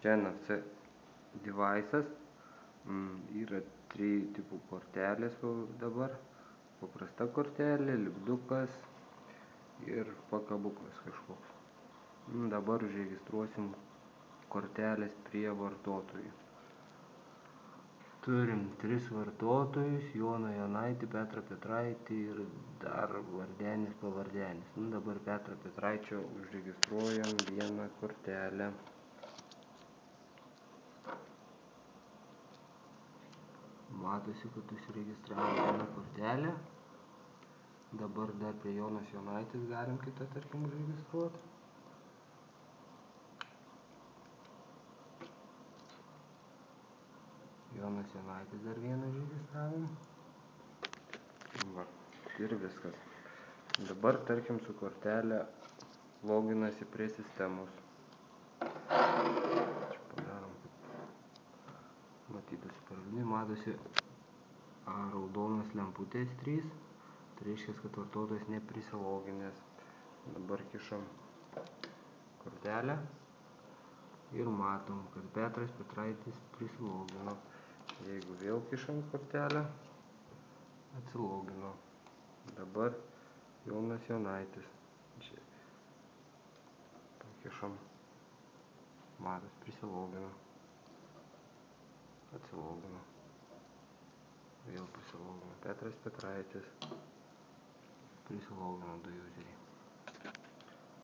Čia NFC devices. Yra 3 tipų kortelės dabar. Paprasta kortelė, lipdukas ir pakabukas kažkoks. Dabar užregistruosim kortelės prie vartotojų. Turim 3 vartotojus, Joną Jonaitį, Petrą Petraitį ir dar vardenis pavardenis. Dabar Petrą Petraičio užregistruojam vieną kortelę. Matosi, kad užsiregistravo vieną kortelę. Dabar dar prie Jonas Jonaitis galim kitą, tarkim, užregistruoti. Jonas Jonaitis dar vieną užregistravom. Va, ir viskas. Dabar, tarkim, su kortelė loginasi prie sistemos. Čia padarom, kad matytųsi pagrindinį, matosi raudonas lemputės 3. Tai reiškia, kad vartotojas neprisiloginęs. Dabar kišam kortelę ir matom, kad Petras Petraitis prisilogino. Jeigu vėl kišam kortelę, atsilogino. Dabar Jonas Jonaitis. Čia pakišam. Matas prisilogino. Atsilogino. Vėl prisilogino. Petras Petraitis. Prisilogino 2 useriai.